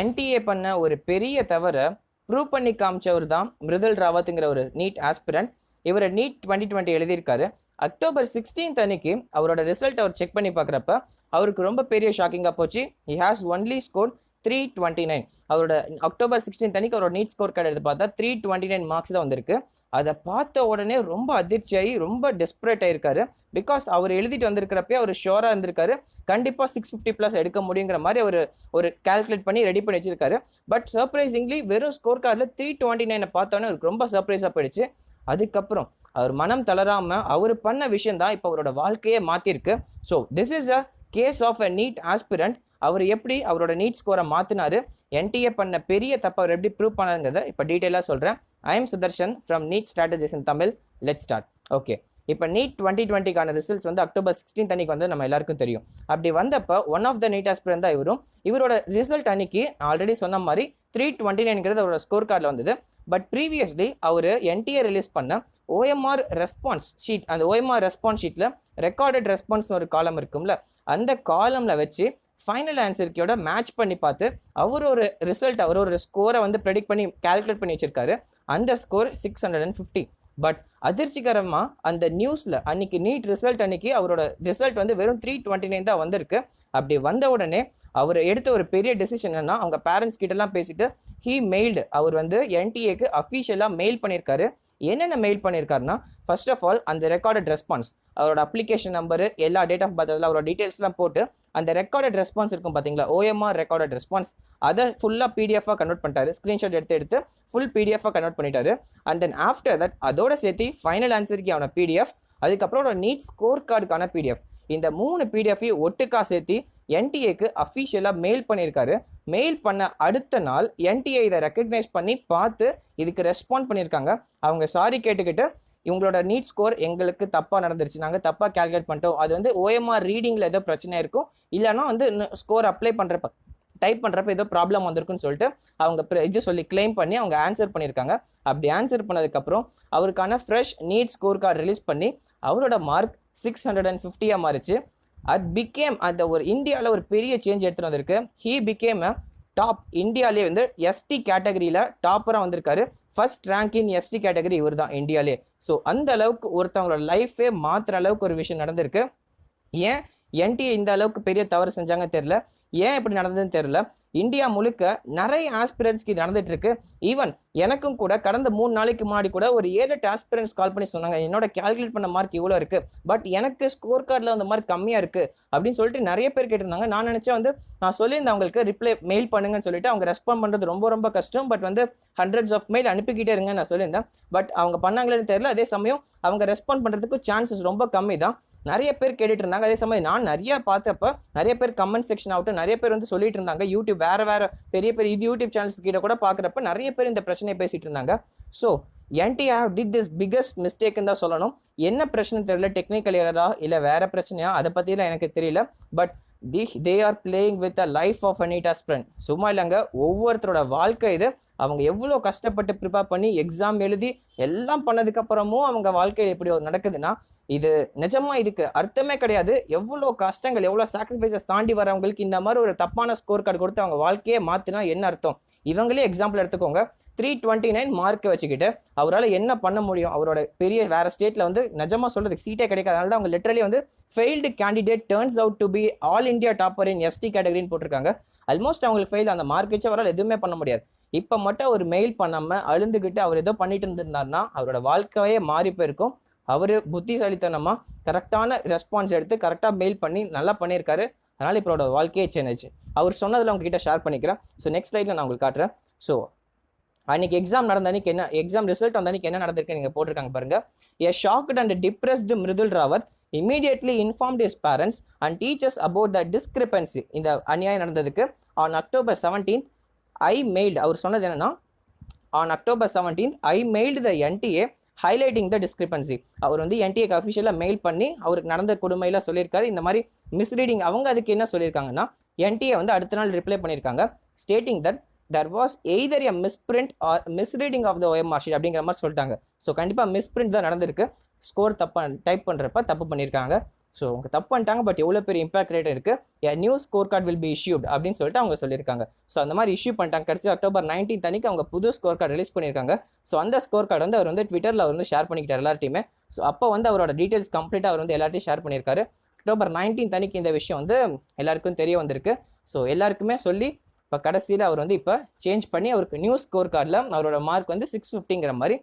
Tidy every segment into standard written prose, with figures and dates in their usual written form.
NTA பண்ண ஒரு பெரிய தவற ப்ரூவ் பண்ணி காமிச்சவர் தான் மிருதுல் ராவத்ங்கிற ஒரு நீட் ஆஸ்பிரண்ட். இவர் நீட் 2020 எழுதியிருக்காரு. அக்டோபர் 16th அன்னைக்கு அவரோட ரிசல்ட் அவர் செக் பண்ணி பார்க்குறப்ப அவருக்கு ரொம்ப பெரிய ஷாக்கிங்காக போச்சு. He has only score 329. அவரோட அக்டோபர் 16th அன்னைக்கு அவரோட நீட் ஸ்கோர் கார்டு எடுத்து பார்த்தா 329 மார்க்ஸ் தான் வந்திருக்கு. அதை பார்த்த உடனே ரொம்ப அதிர்ச்சியாகி ரொம்ப டெஸ்பரேட் ஆயிருக்காரு. பிகாஸ் அவர் எழுதிட்டு வந்திருக்கிறப்பே அவர் ஷோராக இருந்திருக்காரு, கண்டிப்பாக 650+ எடுக்க முடியுங்கிற மாதிரி அவர் ஒரு கால்குலேட் பண்ணி ரெடி பண்ணி வச்சிருக்காரு. பட் சர்ப்ரைசிங்லி வெறும் ஸ்கோர் கார்டில் 329 பார்த்தோன்னே அவருக்கு ரொம்ப சர்ப்ரைஸாக போயிடுச்சு. அதுக்கப்புறம் அவர் மனம் தளராமல் அவர் பண்ண விஷயம் தான் இப்போ அவரோட வாழ்க்கையே மாற்றிருக்கு. So this is a case of a NEET aspirant. அவர் எப்படி அவரோட நீட் ஸ்கோரை மாற்றினாரு, NTA பண்ண பெரிய தப்பை அவர் எப்படி ப்ரூவ் பண்ணாருங்கிறத இப்போ டீட்டெயிலாக சொல்கிறேன். I am Sudarshan from NEET strategies in Tamil. Let start. Okay, இப்போ நீட் 2020க்கான ரிசல்ட்ஸ் வந்து அக்டோபர் 16th அன்னைக்கு வந்து நம்ம எல்லாருக்கும் தெரியும். அப்படி வந்தப்போ one of the NEET aspirant தான் இவரும். இவரோட ரிசல்ட் அன்னைக்கு ஆல்ரெடி சொன்ன மாதிரி 329ங்கிறது அவரோட ஸ்கோர் கார்டில் வந்தது. பட் ப்ரீவியஸ்லி அவர் NTA ரிலீஸ் பண்ண OMR ரெஸ்பான்ஸ் ஷீட், அந்த OMR ரெஸ்பான்ஸ் ஷீட்டில் ரெக்கார்டட் ரெஸ்பான்ஸ்னு ஒரு காலம் இருக்கும்ல, அந்த காலமில் வச்சு ஃபைனல் ஆன்சர் கீயோட மேட்ச் பண்ணி பார்த்து அவர் ஒரு ரிசல்ட், அவர் ஒரு ஸ்கோரை வந்து ப்ரெடிக்ட் பண்ணி கால்குலேட் பண்ணி வச்சிருக்காரு. அந்த ஸ்கோர் 650. பட் அதிர்ச்சிகரமாக அந்த நியூஸில் அன்னைக்கு நீட் ரிசல்ட் அன்னைக்கு அவரோட ரிசல்ட் வந்து வெறும் 329 தான் வந்திருக்கு. அப்படி வந்த உடனே அவர் எடுத்த ஒரு பெரிய டெசிஷன் என்னன்னா, அவங்க பேரண்ட்ஸ் கிட்டலாம் பேசிட்டு அவர் வந்து NTAக்கு அஃபீஷியலாக மெயில் பண்ணியிருக்காரு. என்னென்ன மெயில் பண்ணியிருக்காருன்னா, ஃபர்ஸ்ட் ஆஃப் ஆல் அந்த ரெக்கார்டட் ரெஸ்பான்ஸ், அவரோட அப்ளிகேஷன் நம்பரு, எல்லா டேட் ஆஃப் பர்த், அதில் அவரோட டீட்டெயில்ஸ்லாம் போட்டு அந்த ரெக்கார்டட் ரெஸ்பான்ஸ் இருக்கும் பார்த்தீங்களா, OMR ரெக்கார்டட் ரெஸ்பான்ஸ், அதை ஃபுல்லாக PDF-ஆக கன்வெர்ட் பண்ணிட்டாரு. ஸ்க்ரீன்ஷாட் எடுத்து ஃபுல் PDF-ஆக கன்வெர்ட் பண்ணிட்டாரு. அண்ட் தென் ஆஃப்டர் தட் அதோட சேர்த்து ஃபைனல் ஆன்சருக்கு அவன PDF, அதுக்கப்புறம் நீட் ஸ்கோர் கார்டுக்கான PDF, இந்த 3 PDF-ஐயும் ஒட்டுக்கா சேர்த்து NTAக்கு அஃபீஷியலாக மெயில் பண்ணியிருக்காரு. மெயில் பண்ண அடுத்த நாள் NTA இதை ரெக்கக்னைஸ் பண்ணி பார்த்து இதுக்கு ரெஸ்பாண்ட் பண்ணியிருக்காங்க. அவங்க சாரி கேட்டுக்கிட்டு, இவங்களோட நீட் ஸ்கோர் எங்களுக்கு தப்பாக நடந்துருச்சு, நாங்கள் தப்பாக கால்குலேட் பண்ணிட்டோம், அது வந்து OMR ரீடிங்கில் ஏதோ பிரச்சனை இருக்கும், இல்லைனா வந்து ஸ்கோர் அப்ளை பண்ணுறப்ப டைப் பண்ணுறப்ப ஏதோ ப்ராப்ளம் வந்திருக்குன்னு சொல்லிட்டு அவங்க இது சொல்லி கிளைம் பண்ணி அவங்க ஆன்சர் பண்ணியிருக்காங்க. அப்படி ஆன்சர் பண்ணதுக்கப்புறம் அவருக்கான fresh NEET score card release பண்ணி அவரோட மார்க் 650 மாறிச்சு. அந்த ஒரு இந்தியாவில் ஒரு பெரிய சேஞ்ச் எடுத்துகிட்டு வந்திருக்கு. ஹீ பிகேம் அ டாப், இந்தியாவிலே வந்து ST கேட்டகரியில் டாப்பராக வந்திருக்காரு. ஃபர்ஸ்ட் ரேங்க் இன் ST கேட்டகரி இவர் தான் இந்தியாவிலே. ஸோ அந்த அளவுக்கு ஒருத்தவங்களோட லைஃபே மாற்றுற அளவுக்கு ஒரு விஷயம் நடந்திருக்கு. ஏன் NTA இந்த அளவுக்கு பெரிய தவறு செஞ்சாங்க தெரியல, ஏன் இப்படி நடந்ததுன்னு தெரியல. இந்தியா முழுக்க நிறைய ஆஸ்பிரண்ட்ஸ்க்கு இது நடந்துட்டு இருக்கு. ஈவன் எனக்கும் கூட கடந்த 3 நாளைக்கு முன்னாடி கூட ஒரு 7-8 ஆஸ்பிரண்ட்ஸ் கால் பண்ணி சொன்னாங்க, என்னோட கால்குலேட் பண்ண மார்க் இவ்வளோ இருக்கு, பட் எனக்கு ஸ்கோர் கார்டில் அந்த மார்க் கம்மியாக இருக்கு அப்படின்னு சொல்லிட்டு நிறைய பேர் கேட்டிருந்தாங்க. நான் நினச்சேன் வந்து நான் சொல்லியிருந்தேன் அவங்களுக்கு ரிப்ளை மெயில் பண்ணுங்கன்னு சொல்லிட்டு, அவங்க ரெஸ்பாண்ட் பண்ணுறது ரொம்ப ரொம்ப கஷ்டம். பட் வந்து ஹண்ட்ரட்ஸ் ஆஃப் மெயில் அனுப்பிக்கிட்டே இருங்கன்னு நான் சொல்லியிருந்தேன். பட் அவங்க பண்ணாங்களேன்னு தெரியல. அதே சமயம் அவங்க ரெஸ்பாண்ட் பண்ணுறதுக்கு சான்சஸ் ரொம்ப கம்மி தான். நிறைய பேர் கேட்டுட்டு இருந்தாங்க. அதே சமயம் நான் நிறைய பார்த்தப்ப நிறைய பேர் கமெண்ட் செக்ஷன் ஆகட்டும், நிறைய பேர் வந்து சொல்லிட்டு இருந்தாங்க. யூடியூப் வேற பெரிய யூடியூப் சேனல்ஸ் கிட்ட கூட பார்க்குறப்ப நிறைய பேர் இந்த பிரச்சனையை பேசிட்டு இருந்தாங்க. So NTA did this biggest மிஸ்டேக்னு தான் சொல்லணும். என்ன பிரச்சனை தெரியல, டெக்னிக்கல் எரரா இல்லை வேற பிரச்சனையா, அதை பற்றிலாம் எனக்கு தெரியல. But they are playing with the life of a NEET aspirant. சும்மா இல்லைங்க, ஒவ்வொருத்தரோட வாழ்க்கை இது. அவங்க எவ்வளோ கஷ்டப்பட்டு ப்ரிப்பேர் பண்ணி எக்ஸாம் எழுதி எல்லாம் பண்ணதுக்கப்புறமும் அவங்க வாழ்க்கையில் எப்படி நடக்குதுன்னா, இது நிஜமாக இதுக்கு அர்த்தமே கிடையாது. எவ்வளோ கஷ்டங்கள், எவ்வளோ சாக்ரிஃபைசஸ் தாண்டி வரவங்களுக்கு இந்த மாதிரி ஒரு தப்பான ஸ்கோர் கார்டு கொடுத்து அவங்க வாழ்க்கையே மாற்றினா என்ன அர்த்தம்? இவங்களே எக்ஸாம்பிள் எடுத்துக்கோங்க. 329 மார்க்கை வச்சுக்கிட்டு அவரால் என்ன பண்ண முடியும்? அவரோட பெரிய வேறு ஸ்டேட்டில் வந்து நிஜமாக சொல்கிறதுக்கு சீட்டே கிடைக்காது. அதனால தான் அவங்க லிட்டரலி வந்து failed candidate turns out to be all India topper in ST கேட்டகரின்னு போட்டிருக்காங்க. ஆல்மோஸ்ட் அவங்களுக்கு ஃபெயில், அந்த மார்க் வச்சு அவரால் எதுவுமே பண்ண முடியாது. இப்போ மட்டும் அவர் மெயில் பண்ணாமல் அழுந்துக்கிட்டு அவர் ஏதோ பண்ணிட்டு இருந்திருந்தாருன்னா அவரோட வாழ்க்கையே மாறி போயிருக்கும். அவர் புத்திசாலித்தனமாக கரெக்டான ரெஸ்பான்ஸ் எடுத்து கரெக்டாக மெயில் பண்ணி நல்லா பண்ணியிருக்காரு. அதனால் இப்போ அவரோட வாழ்க்கையே சேஞ்ச் ஆச்சு. அவர் சொன்னதில் உங்ககிட்ட ஷேர் பண்ணிக்கிறேன். ஸோ நெக்ஸ்ட் ஸ்லைடில் நான் உங்களுக்கு காட்டுறேன். ஸோ அன்றைக்கி எக்ஸாம் நடந்த அன்றைக்கி என்ன எக்ஸாம் ரிசல்ட் வந்த அன்றைக்கி என்ன நடந்திருக்கு நீங்கள் போட்டிருக்காங்க பாருங்கள். A shocked and depressed Mridul Rawat immediately informed his parents and teachers about the discrepancy. இந்த அநியாயம் நடந்ததுக்கு on October 17th I mailed, அவர் சொன்னது என்னன்னா, on October 17th I mailed the NTA highlighting the discrepancy. அவர் வந்து NTAக்கு அஃபிஷியலாக மெயில் பண்ணி அவருக்கு நடந்த கொடுமையெல்லாம் சொல்லியிருக்காரு. இந்த மாதிரி மிஸ்ரீடிங், அவங்க அதுக்கு என்ன சொல்லியிருக்காங்கன்னா, NTA வந்து அடுத்த நாள் ரிப்ளை பண்ணியிருக்காங்க, stating that there was either a misprint or misreading of the OMR sheet அப்படிங்கிற மாதிரி சொல்லிட்டாங்க. ஸோ கண்டிப்பாக மிஸ்பிரிண்ட் தான் நடந்திருக்கு. ஸ்கோர் டைப் பண்ணுறப்ப தப்பு பண்ணியிருக்காங்க. ஸோ அவங்க தப்பு பண்ணிட்டாங்க, பட் எவ்வளோ பெரிய இம்பாக்ட் ரேட் இருக்குது, new score card will be issued அப்படின்னு சொல்லிட்டு அவங்க சொல்லியிருக்காங்க. ஸோ அந்த மாதிரி இஷ்யூ பண்ணிட்டாங்க. கடைசி October 19 அன்னைக்கு அவங்க புது ஸ்கோர் கார்டு ரிலீஸ் பண்ணியிருக்காங்க. ஸோ அந்த ஸ்கோர் கார்டு வந்து அவர் வந்து ட்விட்டரில் அவர் வந்து ஷேர் பண்ணிக்கிட்டார் எல்லார்ட்டையுமே. ஸோ அப்போ வந்து அவரோட டீட்டெயில்ஸ் கம்ப்ளீட்டாக அவர் வந்து எல்லார்ட்டையும் ஷேர் பண்ணியிருக்காரு. October 19 அன்னைக்கு இந்த விஷயம் வந்து எல்லாருக்கும் தெரிய வந்திருக்கு. ஸோ எல்லாருக்குமே சொல்லி இப்போ கடைசியில் அவர் வந்து இப்போ சேஞ்ச் பண்ணி அவருக்கு நியூ ஸ்கோர் கார்டில் அவரோட மார்க் வந்து 650ங்கிற மாதிரி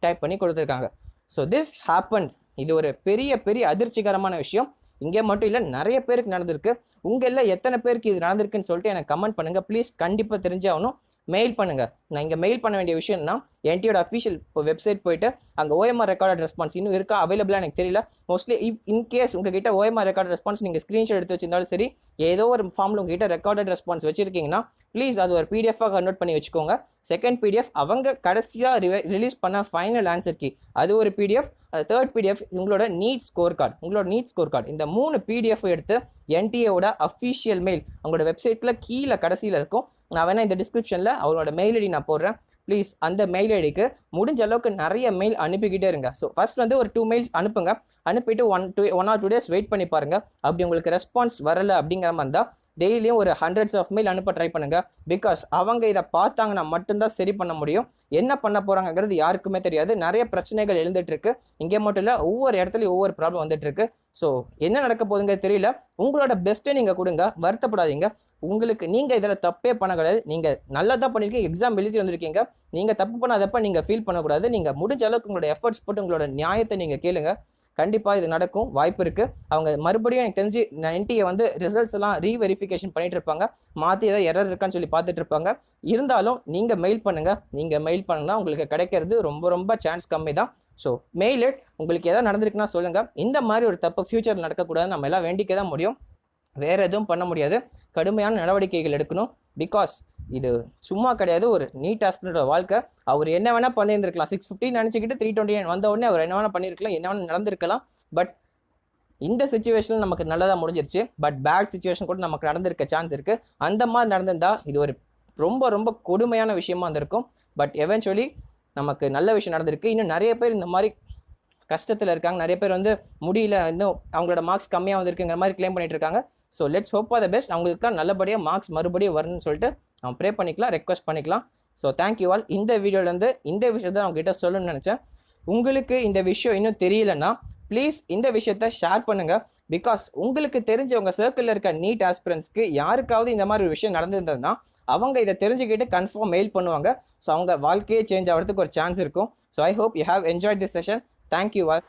டைப் பண்ணி கொடுத்துருக்காங்க. So this happen. இது ஒரு பெரிய பெரிய அதிர்ச்சிகரமான விஷயம். இங்கே மட்டும் இல்லை, நிறைய பேருக்கு நடந்திருக்கு. உங்களில் எத்தனை பேருக்கு இது நடந்திருக்குன்னு சொல்லிட்டு எனக்கு கமெண்ட் பண்ணுங்கள் ப்ளீஸ். கண்டிப்பாக தெரிஞ்சாகணும். மெயில் பண்ணுங்கள். நான் இங்கே மெயில் பண்ண வேண்டிய விஷயம்னா என்டியோட அஃபிஷியல் வெப்சைட் போயிட்டு அங்கே OMR ரெக்கார்டட் ரெஸ்பான்ஸ் இன்னும் இருக்கா அவைலபிளாக எனக்கு தெரியல. மோஸ்ட்லி இன்கேஸ் உங்ககிட்ட OMR ரெக்கார்டட் ரெஸ்பான்ஸ் நீங்கள் ஸ்க்ரீன்ஷாட் எடுத்து வச்சிருந்தாலும் சரி, ஏதோ ஒரு ஃபார்மில் உங்ககிட்ட ரெக்கார்டட் ரெஸ்பான்ஸ் வச்சிருக்கீங்கன்னா ப்ளீஸ் அது ஒரு PDF-ஆக கன்வெர்ட் பண்ணி வச்சுக்கோங்க. செகண்ட் PDF அவங்க கடைசியாக ரிலீஸ் பண்ண ஃபைனல் ஆன்சர் கீ அது ஒரு PDF. அது தேர்ட் PDF உங்களோட நீட் ஸ்கோர் கார்டு. இந்த 3 PDF எடுத்து NTA-ஓட அஃபிஷியல் மெயில் அவங்களோட வெப்சைட்டில் கீழே கடைசியில் இருக்கும். நான் வேணால் இந்த டிஸ்கிரிப்ஷனில் அவங்களோட மெயில் ஐடி நான் போடுறேன். ப்ளீஸ் அந்த மெயில் ஐடிக்கு முடிஞ்ச அளவுக்கு நிறைய மெயில் அனுப்பிக்கிட்டே இருங்க. ஸோ ஃபர்ஸ்ட் வந்து ஒரு 2 மெயில்ஸ் அனுப்புங்க. அனுப்பிட்டு 1 or 2 days வெயிட் பண்ணி பாருங்கள். அப்படி உங்களுக்கு ரெஸ்பான்ஸ் வரலை அப்படிங்கிற மாதிரி இருந்தால் டெய்லியும் ஒரு ஹண்ட்ரட்ஸ் ஆஃப் மெயில் அனுப்ப ட்ரை பண்ணுங்க. பிகாஸ் அவங்க இதை பார்த்தாங்கன்னா மட்டும்தான் சரி பண்ண முடியும். என்ன பண்ண போறாங்கிறது யாருக்குமே தெரியாது. நிறைய பிரச்சனைகள் எழுந்துட்டு இருக்கு. இங்கே மட்டும் இல்லை, ஒவ்வொரு இடத்துலையும் ஒவ்வொரு ப்ராப்ளம் வந்துட்டு இருக்கு. ஸோ என்ன நடக்க போகுதுங்க தெரியல. உங்களோட பெஸ்ட்டை நீங்கள் கொடுங்க, வருத்தப்படாதீங்க. உங்களுக்கு நீங்கள் இதில் தப்பே பண்ண கிடையாது. நீங்கள் நல்லா தான் பண்ணியிருக்கீங்க, எக்ஸாம் எழுதி வந்திருக்கீங்க. நீங்கள் தப்பு பண்ணாதப்ப நீங்கள் ஃபீல் பண்ணக்கூடாது. நீங்கள் முடிஞ்ச அளவுக்கு உங்களோட எஃபர்ட்ஸ் போட்டு உங்களோட நியாயத்தை நீங்கள் கேளுங்க. கண்டிப்பாக இது நடக்கும், வாய்ப்பு இருக்குது. அவங்க மறுபடியும் எனக்கு தெரிஞ்சு NTA வந்து ரிசல்ட்ஸ் எல்லாம் ரீவெரிஃபிகேஷன் பண்ணிட்டு இருப்பாங்க. மாற்றி ஏதாவது எரர் இருக்கான்னு சொல்லி பார்த்துட்டு இருப்பாங்க. இருந்தாலும் நீங்கள் மெயில் பண்ணுங்கள். நீங்கள் மெயில் பண்ணால் உங்களுக்கு கிடைக்கிறது ரொம்ப ரொம்ப சான்ஸ் கம்மி தான். ஸோ மெயில் உங்களுக்கு எதாவது நடந்திருக்குன்னா சொல்லுங்கள். இந்த மாதிரி ஒரு தப்பு ஃபியூச்சரில் நடக்கக்கூடாதுன்னு நம்ம எல்லாம் வேண்டிக்க தான் முடியும். வேறு எதுவும் பண்ண முடியாது. கடுமையான நடவடிக்கைகள் எடுக்கணும். பிகாஸ் இது சும்மா கிடையாது. ஒரு நீட் ஆஸ்பிரண்டோட வாழ்க்கை. அவர் என்ன வேணால் பண்ணியிருந்திருக்கலாம். 650 நினச்சிக்கிட்டு 329 வந்த உடனே அவர் என்ன வேணால் பண்ணியிருக்கலாம், என்ன வேணால் நடந்திருக்கலாம். பட் இந்த சுச்சுவேஷனில் நமக்கு நல்லதாக முடிஞ்சிருச்சு. பட் பேட் சுச்சுவேஷன் கூட நமக்கு நடந்திருக்க சான்ஸ் இருக்குது. அந்த மாதிரி நடந்திருந்தால் இது ஒரு ரொம்ப ரொம்ப கொடுமையான விஷயமா இருந்திருக்கும். பட் எவென்ச்சுவலி நமக்கு நல்ல விஷயம் நடந்திருக்கு. இன்னும் நிறைய பேர் இந்த மாதிரி கஷ்டத்தில் இருக்காங்க. நிறைய பேர் வந்து முடியல, இன்னும் அவங்களோட மார்க்ஸ் கம்மியாக வந்திருக்குங்கிற மாதிரி கிளைம் பண்ணிட்டு இருக்காங்க. So let's hope for the best. அவங்களுக்குலாம் நல்லபடியாக மார்க்ஸ் மறுபடியும் வரணும்னு சொல்லிட்டு நம்ம ப்ரே பண்ணிக்கலாம், ரெக்வஸ்ட் பண்ணிக்கலாம். So thank you all. இந்த வீடியோலேருந்து இந்த விஷயத்தை நான் உங்ககிட்ட சொல்லணும்னு நினச்சேன். உங்களுக்கு இந்த விஷயம் இன்னும் தெரியலன்னா ப்ளீஸ் இந்த விஷயத்த ஷேர் பண்ணுங்கள். பிகாஸ் உங்களுக்கு தெரிஞ்ச உங்கள் சர்க்கிளில் இருக்க நீட் ஆஸ்பிரன்ஸ்க்கு யாருக்காவது இந்த மாதிரி ஒரு விஷயம் நடந்திருந்ததுன்னா அவங்க இதை தெரிஞ்சுக்கிட்டு கன்ஃபார்ம் மெயில் பண்ணுவாங்க. ஸோ அவங்க வாழ்க்கையே சேஞ்ச் ஆகிறதுக்கு ஒரு சான்ஸ் இருக்கும். So I hope you have enjoyed this session. Thank you all.